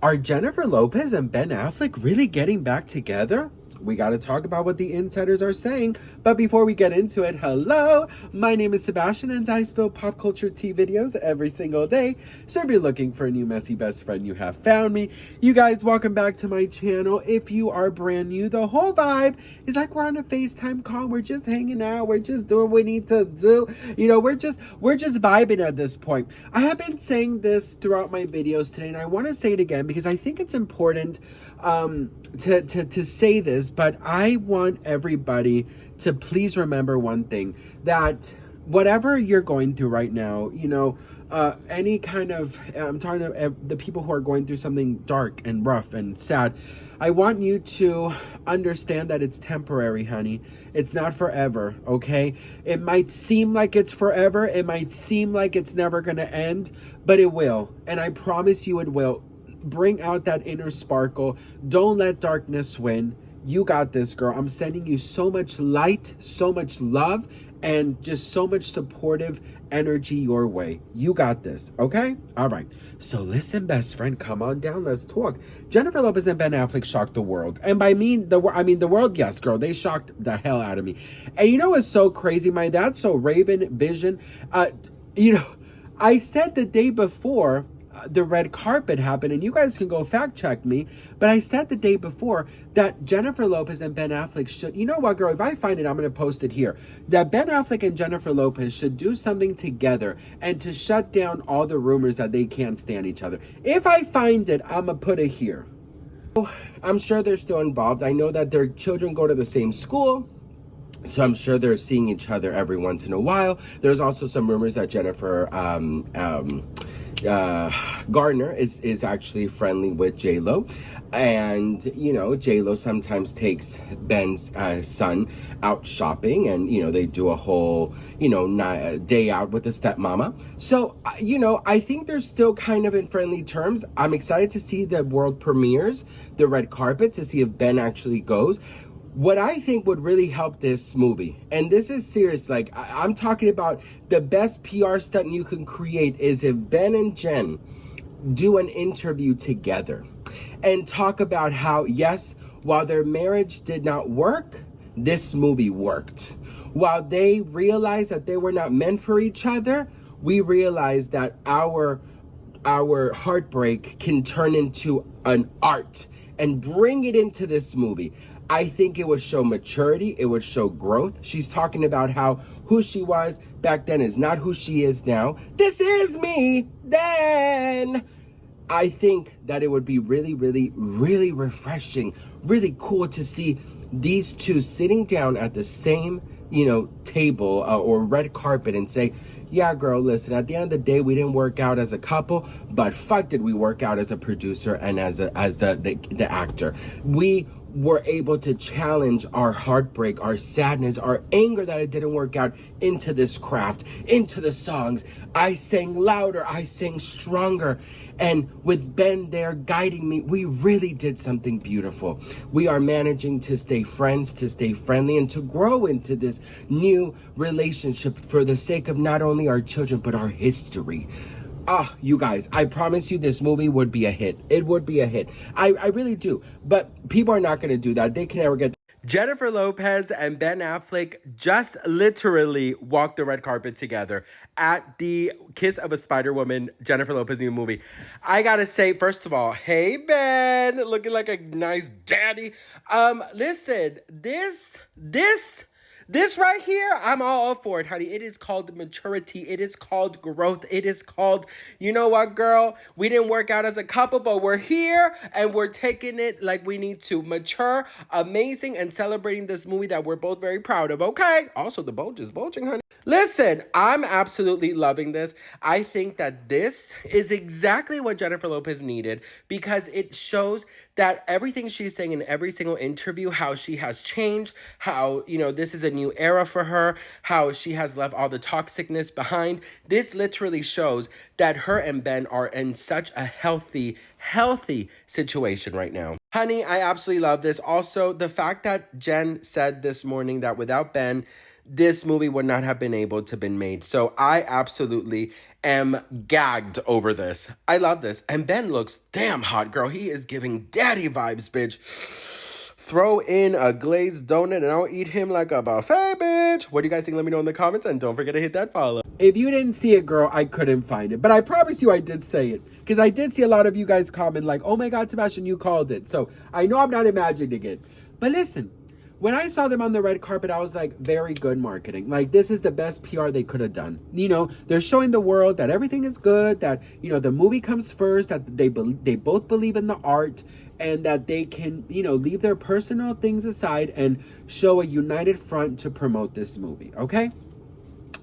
Are Jennifer Lopez and Ben Affleck really getting back together? We got to talk about what the insiders are saying. But before we get into it, hello, my name is Sebastian and I spill pop culture tea videos every single day. So if you're looking for a new messy best friend, you have found me. You guys, welcome back to my channel. If you are brand new, the whole vibe is like we're on a FaceTime call. We're just hanging out. We're just doing what we need to do. You know, we're just vibing at this point. I have been saying this throughout my videos today, and I want to say it again because I think it's important to say this, but I want everybody to please remember one thing, that whatever you're going through right now, you know, any kind of, I'm talking to the people who are going through something dark and rough and sad. I want you to understand that it's temporary, honey. It's not forever, okay? It might seem like it's forever. It might seem like it's never gonna end, but it will. And I promise you it will. Bring out that inner sparkle. Don't let darkness win. You got this, girl. I'm sending you so much light, so much love, and just so much supportive energy your way. You got this, okay? All right. So listen, best friend, come on down. Let's talk. Jennifer Lopez and Ben Affleck shocked the world. And by the world, yes, girl. They shocked the hell out of me. And you know what's so crazy? My dad's so Raven Vision. I said the day before the red carpet happened, and you guys can go fact check me, but I said the day before that Jennifer Lopez and Ben Affleck should, you know what, girl, if I find it, I'm going to post it here, that Ben Affleck and Jennifer Lopez should do something together and to shut down all the rumors that they can't stand each other. If I find it, I'm going to put it here. I'm sure they're still involved. I know that their children go to the same school, so I'm sure they're seeing each other every once in a while. There's also some rumors that Jennifer Gardner is actually friendly with J-Lo, and you know, J-Lo sometimes takes Ben's son out shopping, and you know, they do a whole, you know, day out with the stepmama. So you know, I think they're still kind of in friendly terms. I'm excited to see the world premieres, the red carpet, to see if Ben actually goes. What I think would really help this movie, and this is serious, like I'm talking about the best PR stunt you can create, is if Ben and Jen do an interview together and talk about how, yes, while their marriage did not work, this movie worked. While they realized that they were not meant for each other, we realized that our heartbreak can turn into an art, and bring it into this movie. I think it would show maturity. It would show growth. She's talking about how who she was back then is not who she is now. This is me then. I think that it would be really, really, really refreshing, really cool to see these two sitting down at the same, you know, table or red carpet and say, yeah, girl, listen, at the end of the day, we didn't work out as a couple, but fuck did we work out as a producer and as the actor. We were able to challenge our heartbreak, our sadness, our anger that it didn't work out into this craft, into the songs. I sang louder, I sang stronger. And with Ben there guiding me, we really did something beautiful. We are managing to stay friends, to stay friendly, and to grow into this new relationship for the sake of not only our children, but our history. You guys, I promise you this movie would be a hit. It would be a hit. I really do. But people are not going to do that. They can never get... Jennifer Lopez and Ben Affleck just literally walked the red carpet together at the Kiss of a Spider Woman, Jennifer Lopez new movie. I gotta say, first of all, hey Ben, looking like a nice daddy. Listen, this right here, I'm all for it, honey. It is called maturity. It is called growth. It is called, you know what, girl? We didn't work out as a couple, but we're here and we're taking it like we need to. Mature, amazing, and celebrating this movie that we're both very proud of, okay? Also, the bulge is bulging, honey. Listen, I'm absolutely loving this. I think that this is exactly what Jennifer Lopez needed, because it shows that everything she's saying in every single interview, how she has changed, how, you know, this is a new era for her, how she has left all the toxicness behind. This literally shows that her and Ben are in such a healthy situation right now. Honey, I absolutely love this. Also, the fact that Jen said this morning that without Ben, this movie would not have been able to been made. So I absolutely am gagged over this. I love this. And Ben looks damn hot, girl. He is giving daddy vibes, bitch. Throw in a glazed donut and I'll eat him like a buffet, bitch. What do you guys think? Let me know in the comments, and don't forget to hit that follow. If you didn't see it, girl, I couldn't find it. But I promise you I did say it. Because I did see a lot of you guys comment like, oh my God, Sebastian, you called it. So I know I'm not imagining it. But listen, when I saw them on the red carpet, I was like, very good marketing. Like, this is the best PR they could have done. You know, they're showing the world that everything is good, that, you know, the movie comes first, that they both believe in the art, and that they can, you know, leave their personal things aside and show a united front to promote this movie, okay?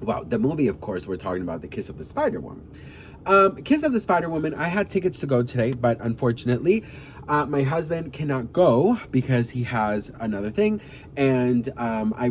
Well, the movie, of course, we're talking about The Kiss of the Spider-Woman. Kiss of the Spider-Woman, I had tickets to go today, but unfortunately, my husband cannot go because he has another thing, and I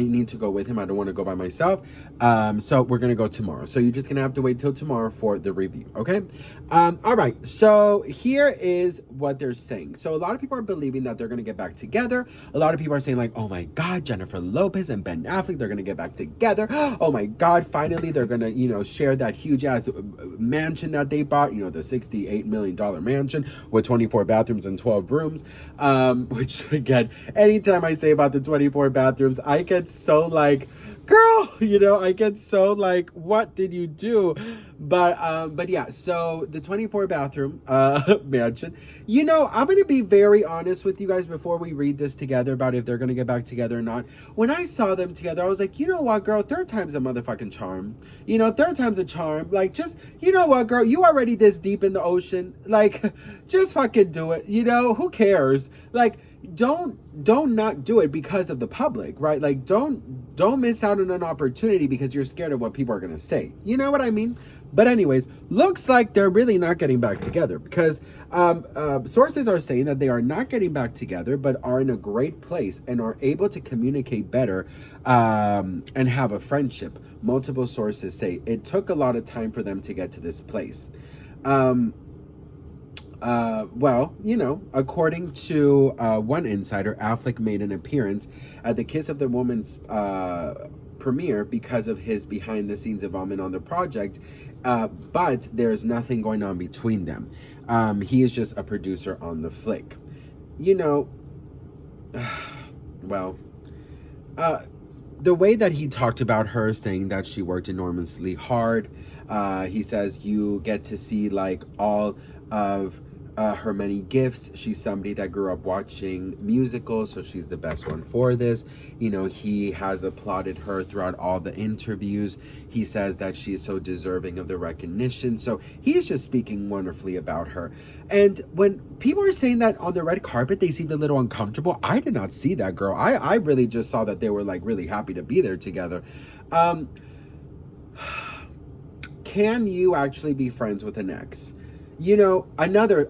need to go with him. I don't want to go by myself, so we're gonna go tomorrow. So you're just gonna have to wait till tomorrow for the review, okay? All right, so here is what they're saying. So a lot of people are believing that they're gonna get back together. A lot of people are saying like, oh my God, Jennifer Lopez and Ben Affleck, they're gonna get back together. Oh my God, finally they're gonna, you know, share that huge ass mansion that they bought, you know, the $68 million mansion with 24 bathrooms and 12 rooms, which again, anytime I say about the 24 bathrooms, I get so like, girl, you know, I get so like, what did you do? But yeah, so the 24 bathroom mansion, you know, I'm gonna be very honest with you guys before we read this together about if they're gonna get back together or not. When I saw them together, I was like, you know what, girl, third time's a motherfucking charm. You know, third time's a charm. Like, just, you know what, girl, you already this deep in the ocean. Like, just fucking do it. You know, who cares? Like, don't not do it because of the public, right? Like, don't miss out on an opportunity because you're scared of what people are gonna say. You know what I mean? But anyways, looks like they're really not getting back together because sources are saying that they are not getting back together, but are in a great place and are able to communicate better and have a friendship. Multiple sources say it took a lot of time for them to get to this place. Well, you know, according to one insider, Affleck made an appearance at the Kiss of the Woman's premiere because of his behind-the-scenes involvement on the project, but there's nothing going on between them. He is just a producer on the flick. You know, well, the way that he talked about her, saying that she worked enormously hard, he says you get to see like all of her many gifts. She's somebody that grew up watching musicals, so she's the best one for this. You know, he has applauded her throughout all the interviews. He says that she's so deserving of the recognition. So he's just speaking wonderfully about her. And when people are saying that on the red carpet, they seemed a little uncomfortable. I did not see that, girl. I really just saw that they were like really happy to be there together. Can you actually be friends with an ex? You know, another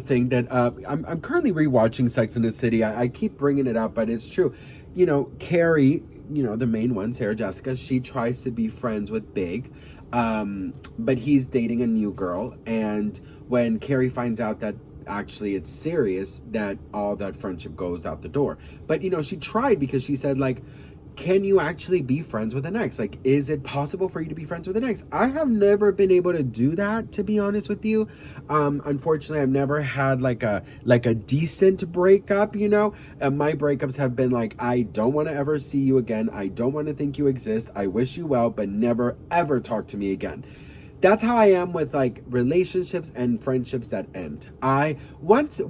thing that I'm currently rewatching Sex and the City. I keep bringing it up, but it's true. You know, Carrie, you know, the main one, Sarah Jessica, she tries to be friends with Big, but he's dating a new girl. And when Carrie finds out that actually it's serious, that all that friendship goes out the door. But, you know, she tried because she said, like, can you actually be friends with an ex? Like, is it possible for you to be friends with an ex? I have never been able to do that, to be honest with you. Unfortunately, I've never had like a decent breakup, you know? My breakups have been like, I don't want to ever see you again. I don't want to think you exist. I wish you well, but never ever talk to me again. That's how I am with like relationships and friendships that end. Once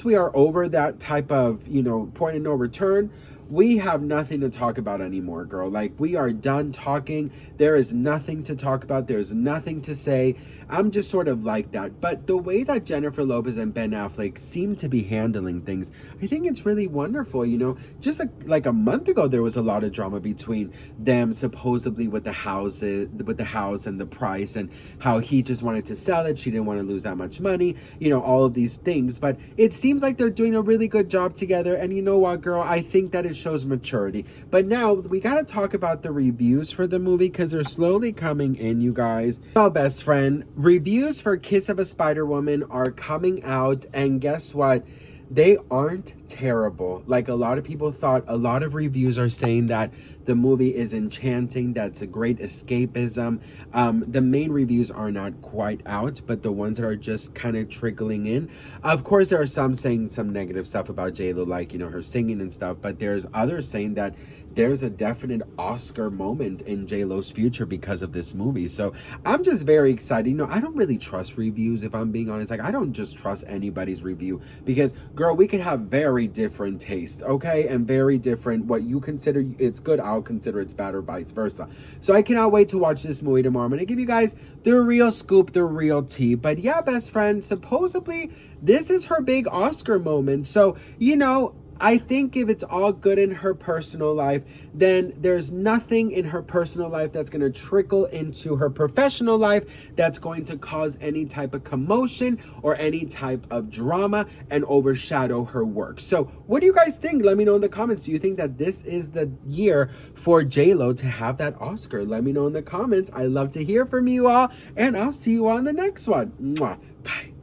we are over that type of, you know, point of no return, we have nothing to talk about anymore, girl. Like, we are done talking. There is nothing to talk about. There's nothing to say. I'm just sort of like that. But the way that Jennifer Lopez and Ben Affleck seem to be handling things, I think it's really wonderful. You know, just like a month ago, there was a lot of drama between them, supposedly with the house and the price, and how he just wanted to sell it. She didn't want to lose that much money, you know, all of these things. But it seems like they're doing a really good job together. And you know what, girl? I think that it shows maturity. But now we got to talk about the reviews for the movie because they're slowly coming in, you guys. Well, best friend, reviews for Kiss of a Spider-Woman are coming out, and guess what? They aren't terrible. Like, a lot of people thought, a lot of reviews are saying that the movie is enchanting, that's a great escapism. The main reviews are not quite out, but the ones that are just kind of trickling in, of course there are some saying some negative stuff about J-Lo, like, you know, her singing and stuff, but there's others saying that there's a definite Oscar moment in J-Lo's future because of this movie. So I'm just very excited. You know, I don't really trust reviews, if I'm being honest. Like, I don't just trust anybody's review, because, girl, we can have very different taste, okay? And very different, what you consider it's good, I'll consider it's bad, or vice versa. So I cannot wait to watch this movie tomorrow. I'm going to give you guys the real scoop, the real tea. But yeah, best friend, supposedly this is her big Oscar moment. So, you know, I think if it's all good in her personal life, then there's nothing in her personal life that's going to trickle into her professional life that's going to cause any type of commotion or any type of drama and overshadow her work. So what do you guys think? Let me know in the comments. Do you think that this is the year for J-Lo to have that Oscar? Let me know in the comments. I love to hear from you all, and I'll see you on the next one. Mwah. Bye.